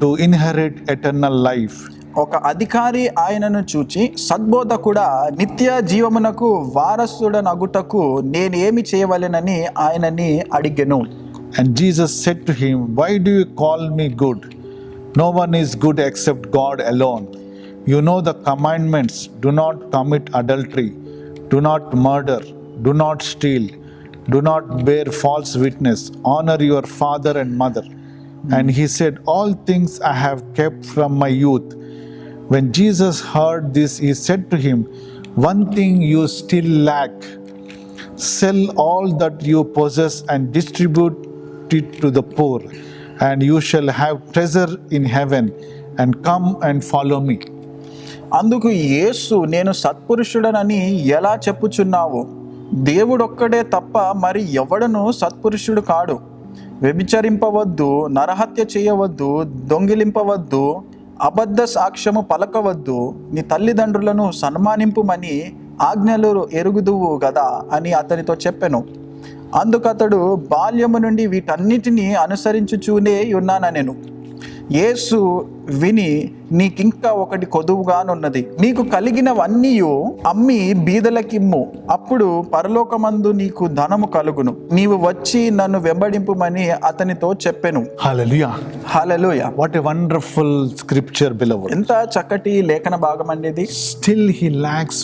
to inherit eternal life?" ఒక అధికారి ఆయనను చూచి, సద్బోధకుడా, నిత్య జీవమునకు వారసుడనగుటకు నేనేమి చేయవలెనని ఆయనని అడిగెను. And Jesus said to him, "Why do you call me good? No one is good except God alone. You know the commandments: do not commit adultery, do not murder, do not steal, do not bear false witness, honor your father and mother." And he said, "All things I have kept from my youth." When Jesus heard this, he said to him, "One thing you still lack. Sell all that you possess and distribute it to the poor, and you shall have treasure in heaven, and come and follow me." అందుకు యేసు, నేను సత్పురుషుడనని ఎలా చెప్పుచున్నావు? దేవుడొక్కడే తప్ప మరి ఎవడను సత్పురుషుడు కాడు. వ్యభిచరింపవద్దు, నరహత్య చేయవద్దు, దొంగిలింపవద్దు, అబద్ధ సాక్ష్యము పలకవద్దు, నీ తల్లిదండ్రులను సన్మానింపుమని ఆజ్ఞలు ఎరుగుదువు గదా అని అతనితో చెప్పెను. అందుకతడు, బాల్యము నుండి వీటన్నిటినీ అనుసరించుచూనే ఉన్నానెను. యేసు విని, నీకింకా ఒకటి కొదువుగానున్నది. నీకు కలిగినవన్నీ అమ్మి బీదలకిమ్ము, అప్పుడు పరలోకమందు నీకు ధనము కలుగును. నీవు వచ్చి నన్ను వెంబడింపుమని అతనితో చెప్పెను. Hallelujah. Hallelujah. What a wonderful scripture, beloved. ఎంత చక్కటి లేఖన భాగం అండి ఇది. Still he lacks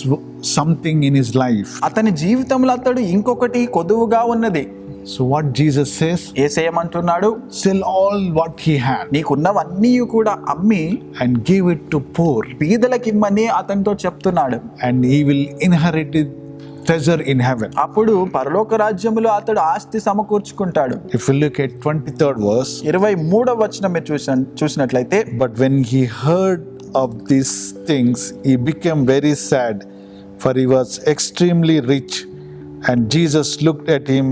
something in his life. అతని జీవితంలో అతడు ఇంకొకటి కొదువుగా ఉన్నది. So what Jesus says, యేసేయమంటున్నాడు, sell all what he had నీకున్నవన్నీ కూడా అమ్మి and give it to poor, బీదలకిమ్మని అతనితో చెప్తున్నాడు. and he will inherit it treasure in heaven. అప్పుడు పరలోక రాజ్యములో అతడు ఆస్తి సమకూర్చుకుంటాడు. If you look at 23rd verse, 23వ వచనం మీరు చూసినట్లయితే, but when he heard of these things, he became very sad, for he was extremely rich. And Jesus looked at him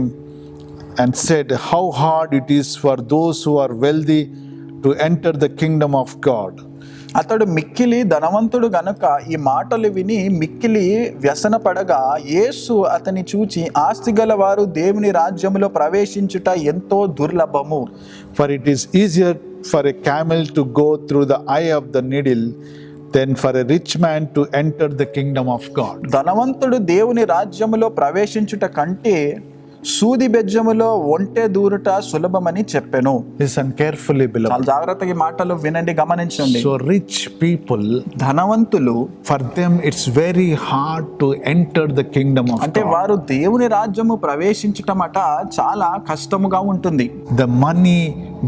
and said, how hard it is for those who are wealthy to enter the kingdom of God. అతడు మిక్కిలి ధనవంతుడు గనుక ఈ మాటలు విని మిక్కిలి వ్యసన పడగా, యేసు అతని చూచి, ఆస్తి గల వారు దేవుని రాజ్యములో ప్రవేశించుట ఎంతో దుర్లభము. For it is easier for a camel to go through the eye of the needle than for a rich man to enter the kingdom of God. ధనవంతుడు దేవుని రాజ్యములో ప్రవేశించుట కంటే సూది బెజ్జములో ఒంటె దూరుట సులభమని చెప్పెను. Listen carefully, చాలా beloved. జాగ్రత్తగా ఈ మాటలు వినండి, గమనించండి. So rich people, ధనవంతులు for them it's very hard to enter the kingdom of అంటే God. వారు దేవుని రాజ్యము ప్రవేశించటమట చాలా కష్టముగా ఉంటుంది. The money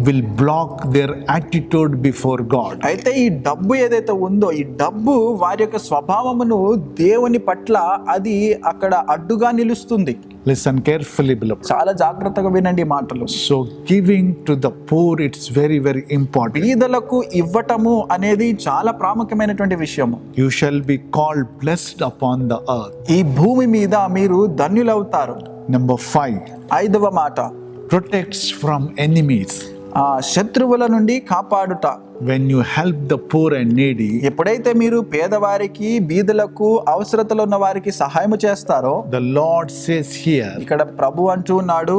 will block their attitude before God. అయితే ఈ డబ్బు ఏదైతే ఉందో, ఈ డబ్బు వారి యొక్క స్వభావమును దేవుని పట్ల అది అక్కడ అడ్డుగా నిలుస్తుంది. Listen carefully, beloved. చాలా జాగ్రత్తగా వినండి ఈ మాటలు. So giving to the poor, it's very, very important. బీదలకు ఇవ్వటము అనేది చాలా ప్రాముఖ్యమైనటువంటి విషయము. You shall be called blessed upon the earth. ఈ భూమి మీద మీరు ధన్యులవుతారు. Number 5, 5వ మాట, protects from enemies. శత్రువుల నుండి కాపాడుట. When you help the poor and needy, ఎప్పుడైతే మీరు పేదవారికి, బీదలకు, అవసరతలో ఉన్న వారికి సహాయం చేస్తారో, the Lord says here, ఇక్కడ ప్రభు అంటూ ఉన్నాడు,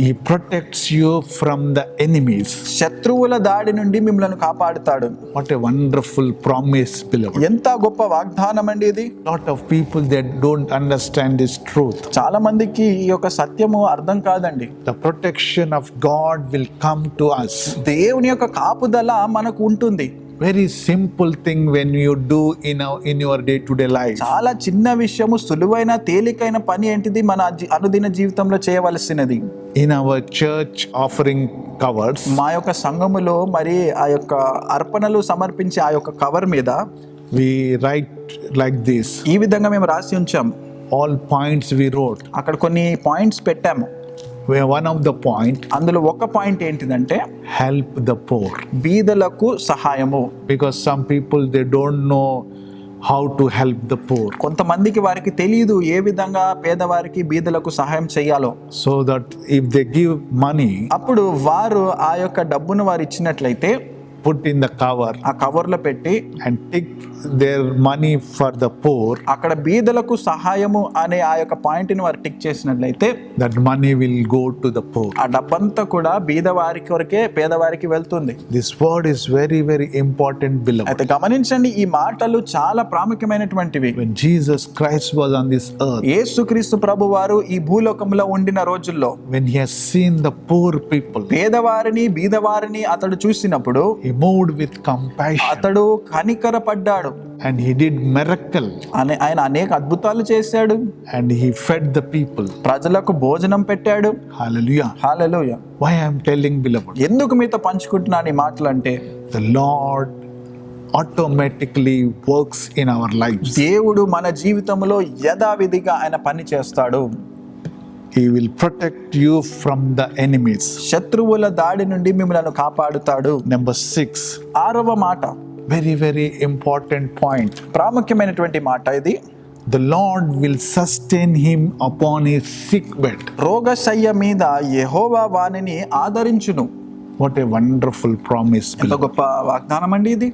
He protects you from the enemies. శత్రువుల దాడి నుండి మిమ్మల్ని కాపాడుతాడు. What a wonderful promise, beloved. ఎంత గొప్ప వాగ్దానం అండి ఇది. Lot of people that don't understand this truth. చాలా మందికి ఈ యొక్క సత్యము అర్థం కాదండి. The protection of God will come to us. దేవుని యొక్క కాపుదల మనకు ఉంటుంది. Very simple thing when you do in your day-to-day life. చాలా చిన్న విషయము, సులువైన తేలికైన పని ఏంటిది మన అనుదిన జీవితంలో చేయవలసినది. In our church offering covers, మా యొక్క సంఘములో మరి ఆ యొక్క అర్పణలు సమర్పించే ఆ యొక్క కవర్ మీద we write like this. ఈ విధంగా మేము రాసి ఉంచాము. All points we wrote. అక్కడ కొన్ని పాయింట్స్ పెట్టాము. Where one of the point, అందులో ఒక పాయింట్ ఏంటిదంటే, help the poor. బీదలకు సహాయము. Because some people, they don't know how to help the poor. కొంతమందికి వారికి తెలియదు ఏ విధంగా పేదవారికి, బీదలకు సహాయం చేయాలో. So that if they give money, అప్పుడు వారు ఆ యొక్క డబ్బును వారు ఇచ్చినట్లయితే put in the cover ఆ కవర్లో పెట్టి and take their money for the poor, అక్కడ బీదలకు సహాయము అనే ఆ యొక్క పాయింట్ ని వారు టిక్ చేసినట్లయితే that money will go to the poor. ఆ డబ్బంతా కూడా బీదవారికి వరకే, పేదవారికి వెళ్తుంది. This word is very, very important, beloved. అయితే గమనించండి, ఈ మాటలు చాలా ప్రాముఖ్యమైనటువంటివి. When Jesus Christ was on this earth, యేసుక్రీస్తు ప్రభు వారు ఈ భూలోకంలో ఉండిన రోజుల్లో when he has seen the poor people, పేదవారిని, బీదవారిని అతడు చూసినప్పుడు he moved with compassion అతడు కనికరపడ్డాడు. and he did miracle ఆయన అనేక అద్భుతాలు చేశాడు. and he fed the people. ప్రజలకు భోజనం పెట్టాడు. Hallelujah. Hallelujah. Why I am telling, beloved? ఎందుకు మీతో పంచుకుంటున్నాను ఈ మాటలు అంటే, The Lord automatically works in our lives. దేవుడు మన జీవితంలో యథావిధిగా ఆయన పని చేస్తాడు. He will protect you from the enemies. శత్రువుల దాడి నుండి మిమ్మల్ని కాపాడుతాడు. Number 6, 6వ మాట, very, very important point. ప్రాముఖ్యమైనటువంటి మాట ఇది. The Lord will sustain him upon his sick bed. రోగశయ్య మీద యెహోవా వానిని ఆదరించును. What a wonderful promise, ఎంత beloved. గొప్ప వాగ్దానం అండి ఇది.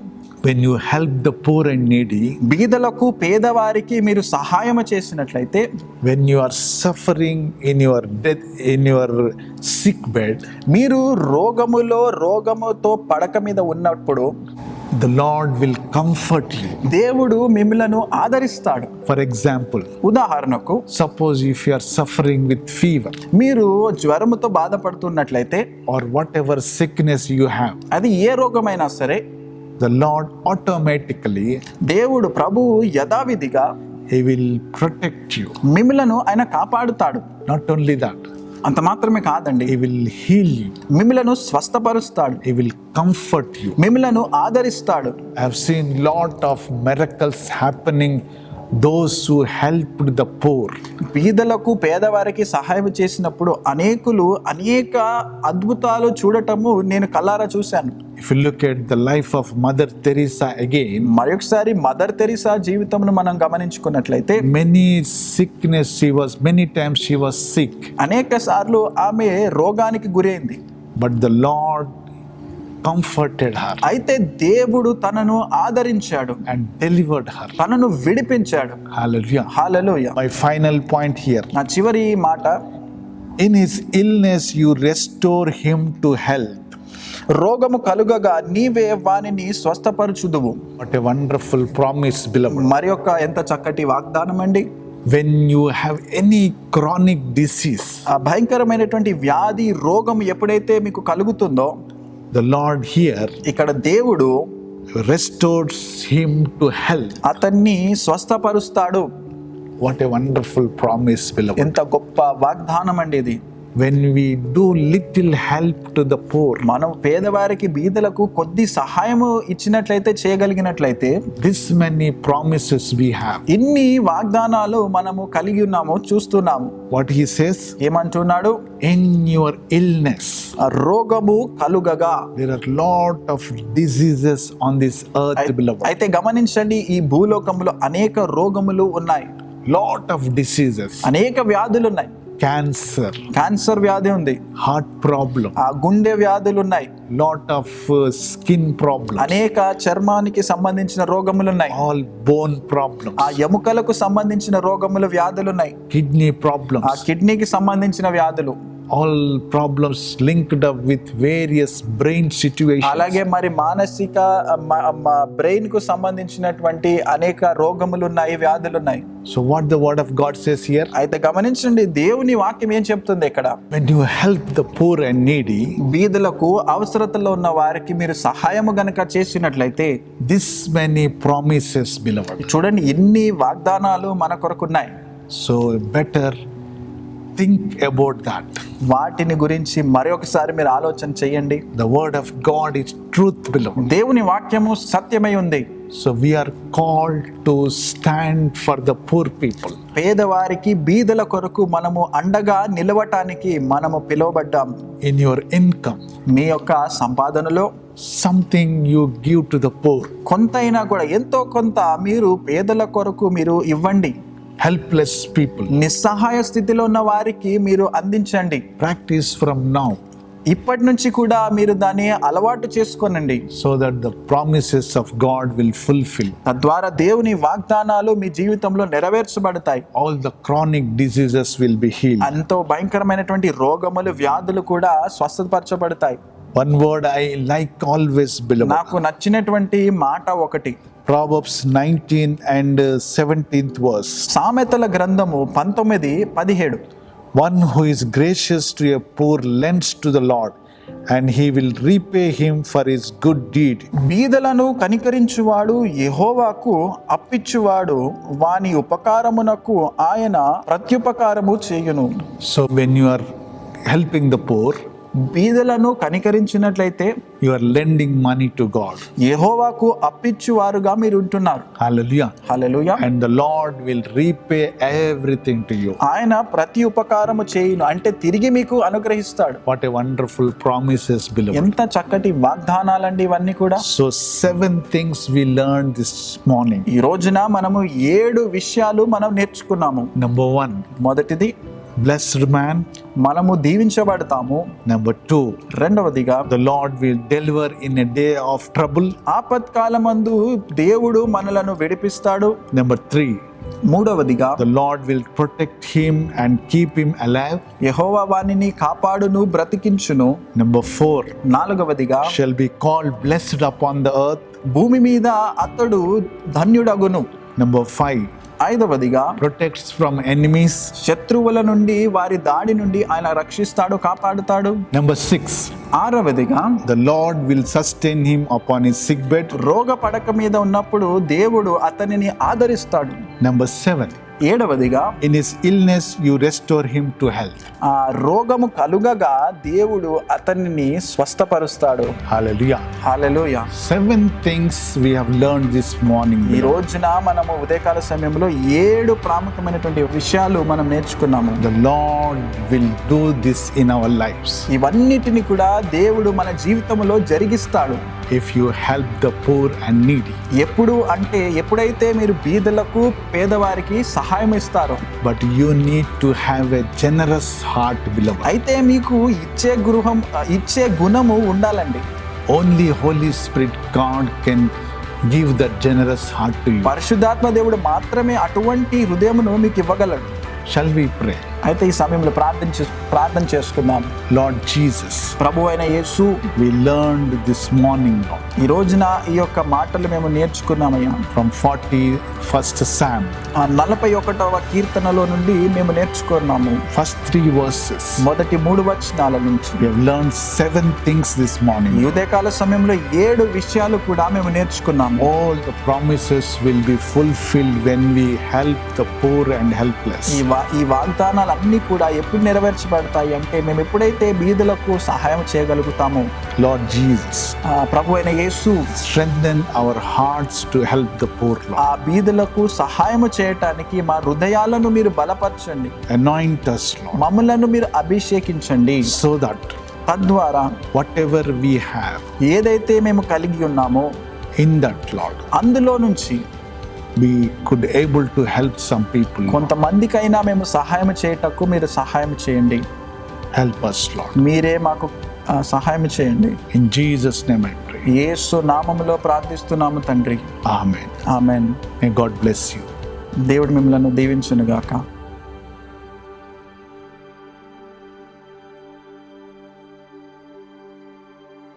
When you help the poor and needy, బీదలకు, పేదవారికి మీరు సహాయం చేసినట్లయితే, when you are suffering in your death, in your sick bed, మీరు రోగముతో పడక మీద ఉన్నప్పుడు the Lord will comfort you. దేవుడు మిమ్మలను ఆదరిస్తాడు. For example, ఉదాహరణకు, suppose if you are suffering with fever మీరు జ్వరముతో బాధపడుతున్నట్లయితే, or whatever sickness you have, అది ఏ రోగమైనా సరే, the Lord automatically, దేవుడు ప్రభువు యథావిధిగా he will protect you. మిమ్మలను ఆయన కాపాడుతాడు. Not only that, అంత మాత్రమే కాదండి, he will heal you. మిమ్మలను స్వస్థపరుస్తాడు. He will comfort you. మిమ్మలను ఆదరిస్తాడు. I have seen lot of miracles happening those who helped the poor. బీదలకు పేదవారికి సహాయం చేసినప్పుడు అనేక అద్భుతాలు చూడటము నేను కళ్ళారా చూశాను. If you look at the life of Mother Teresa again, మరొకసారి మదర్ తెరీసా జీవితంను మనం గమనించుకున్నట్లయితే many times she was sick, అనేక సార్లు ఆమె రోగానికి గురైంది. but the Lord comforted her అయితే దేవుడు తనను ఆదరించాడు, and delivered her. తనను విడిపించాడు. Hallelujah. Hallelujah. My final point here. నా చివరి మాట, In his illness you restore him to health. రోగము కలుగగా నీవే వానిని స్వస్థపరచుదువు. What a wonderful promise, beloved. మరి యొక్క ఎంత చక్కటి వాగ్దానం అండి. When you have any chronic disease, ఆ భయంకరమైనటువంటి వ్యాధి రోగం ఎప్పుడైతే మీకు కలుగుతుందో, the Lord here ఇక్కడ దేవుడు restores him to health. అతన్ని స్వస్థపరుస్తాడు. What a wonderful promise, beloved. ఎంత గొప్ప వాగ్దానం అండి ఇది. When we do little help to the poor, మనం పేదవారికి బీదలకు కొద్ది సహాయము ఇచ్చినట్లయితే, చేయగలిగినట్లయితే, this many promises we have. ఇన్ని వాగ్దానాలు మనము కలిగి ఉన్నాము, చూస్తున్నాము. What he says, ఏమంటున్నాడు? in your illness, ఆ రోగము కలుగగా. there are lot of diseases on this earth, beloved. అయితే గమనించండి, ఈ భూలోకంలో అనేక రోగములు ఉన్నాయి, Lot of diseases, అనేక వ్యాధులు ఉన్నాయి. cancer, క్యాన్సర్ వ్యాధి ఉంది, heart problem, ఆ గుండె వ్యాధులు ఉన్నాయి, lot of skin problems, అనేక చర్మానికి సంబంధించిన రోగములు ఉన్నాయి, all bone problems, ఆ ఎముకలకు సంబంధించిన రోగములు వ్యాధులు ఉన్నాయి, kidney ఆ problems, కిడ్నీకి సంబంధించిన వ్యాధులు, all problems linked up with various brain situations. అలాగే మరి మానసిక బ్రెయిన్ కు సంబంధించినటువంటి అనేక రోగములు ఉన్నాయి, వ్యాధులు ఉన్నాయి. So what the word of God says here, అయితే గమనించండి, దేవుని వాక్యం ఏం చెప్తుంది ఇక్కడ? when you help the poor and needy, బీదలకు అవసరతలో ఉన్న వారికి మీరు సహాయము గనక చేసినట్లయితే, this many promises, beloved. చూడండి ఎన్ని వాగ్దానాలు మన కొరకు ఉన్నాయి. So better think about that. వాటిని గురించి మరొకసారి మీరు ఆలోచన చేయండి. The word of God is truth, beloved. దేవుని వాక్యము సత్యమై ఉంది. So we are called to stand for the poor people. పేదవారికి బీదల కొరకు మనము అండగా నిలవటానికి మనము పిలువబడ్డాం. In your income, మీ యొక్క సంపాదనలో something you give to the poor. కొంతైనా కూడా, ఎంతో కొంత మీరు పేదల కొరకు మీరు ఇవ్వండి. Helpless people. నిస్సహాయ స్థితిలో ఉన్న వారికి మీరు అందించండి. Practice from now, ఇప్పటి నుంచి కూడా మీరు దాన్ని అలవాటు చేసుకోనండి, so that the promises of God will fulfill. తద్వారా దేవుని వాగ్దానాలు మీ జీవితంలో నెరవేర్చబడతాయి. All the chronic diseases will be healed. ఎంతో భయంకరమైనటువంటి రోగములు, వ్యాధులు కూడా స్వస్థపరచబడతాయి. One word I like always, beloved. నాకు నచ్చినటువంటి మాట ఒకటి, Proverbs 19 and 17th verse. సామెతల గ్రంథము 19:17. One who is gracious to a poor lends to the Lord, and he will repay him for his good deed. బీదలను కనికరించువాడు యెహోవాకు అప్పిచ్చువాడు, వాని ఉపకారమునకు ఆయన ప్రత్యుపకారము చేయును. So when you are helping the poor, బీదలను కనికరించినట్లయితే you are lending money to God. యెహోవాకు అప్పిచ్చువారుగా మీరు ఉంటున్నారు. Hallelujah. Hallelujah. And the Lord will repay everything to you. ఆయన ప్రతి ఉపకారము చేయును, అంటే తిరిగి మీకు అనుగ్రహిస్తాడు. What a wonderful promises, beloved. ఎంత చక్కటి వాగ్దానాలండి ఇవన్నీ కూడా. So 7 things we learned this morning. ఈ రోజున మనము 7 విషయాలు మనం నేర్చుకున్నాము. Number 1, మొదటిది, blessed man. మనము దీవించబడతాము. Number 2, రెండవదిగా, the Lord will deliver in a day of trouble. ఆపత్కాలమందు దేవుడు మనలను విడిపిస్తాడు. Number 3, మూడవదిగా, the Lord will protect him and keep him alive. యెహోవా వానిని కాపాడును, బ్రతికించును. Number 4, నాలుగవదిగా, shall be called blessed upon the earth. భూమి మీద అతడు ధన్యుడగును. Number 5, ఐదవదిగా, protects from enemies. శత్రువుల నుండి, వారి దాడి నుండి ఆయన రక్షిస్తాడు, కాపాడుతాడు. Number 6, ఆరవదిగా, the Lord will sustain him upon his sickbed. రోగ పడక మీద ఉన్నప్పుడు దేవుడు అతనిని ఆదరిస్తాడు. Number 7, ఏడవదిగా in his illness you restore him to health. ఆ రోగము కలుగగా దేవుడు అతనిని స్వస్థపరుస్తాడు. Hallelujah. Hallelujah. 7 things we have learned this morning. ఈ రోజున మనము ఉదయకాల సమయంలో 7 ప్రాముఖ్యమైనటువంటి విషయాలు మనం నేర్చుకున్నాము. The Lord will do this in our lives ఇవన్నిటిని కూడా దేవుడు మన జీవితంలో జరిగిస్తాడు. if you help the poor and needy. ఎప్పుడైతే మీరు బీదలకు పేదవారికి సహాయం ఇస్తారో. But you need to have a generous heart, beloved. అయితే మీకు ఇచ్చే గుణము ఉండాలండి. Only Holy Spirit God can give that generous heart to you. పరిశుద్ధాత్మ దేవుడు మాత్రమే అటువంటి హృదయమును మీకు ఇవ్వగలడు. Shall we pray? అయితే ఈ సమయంలో ప్రార్థన చేసుకుందాం. Lord Jesus, ప్రభు అయిన యేసు, we learned this morning, Lord, ఈ రోజున ఈ యొక్క మాటలు మేము నేర్చుకున్నామయ్యా. from 41st Psalm, 41వ కీర్తనలో నుండి మేము నేర్చుకున్నాము. first 3 verses. మొదటి 3 వచనాల నుంచి We have learned 7 things this morning. ఈ ఉదయకాల సమయంలో 7 విషయాలు కూడా మేము నేర్చుకున్నాము. All the promises will be fulfilled when we help the poor and helpless. ఈ వాగ్దానాలన్నీ కూడా ఎప్పుడు నెరవేర్చబడతాయి అంటే మేము ఎప్పుడైతే బీదలకు సహాయం చేయగలుగుతాము. Lord Jesus, ప్రభు అయిన యేసు, strengthen our hearts to help the poor, Lord. ఆ బీదలకు సహాయం చేయటానికి మా హృదయాలను మీరు బలపరచండి. Anoint us, Lord, మమ్మలను మీరు అభిషేకించండి. so that తద్వారా whatever we have ఏదైతే మేము కలిగి ఉన్నామో in that, Lord, అందులో నుంచి we could able to help some people. కొంతమందికైనా మేము సహాయం చేయటకు మీరు సహాయం చేయండి. Help us, Lord. మీరే మాకు సహాయం చేయండి. In Jesus' name I pray. యేసు నామములో ప్రార్థిస్తున్నాము తండ్రి. Amen. Amen. May God bless you. దేవుడు మిమ్మల్ని దీవించును గాక.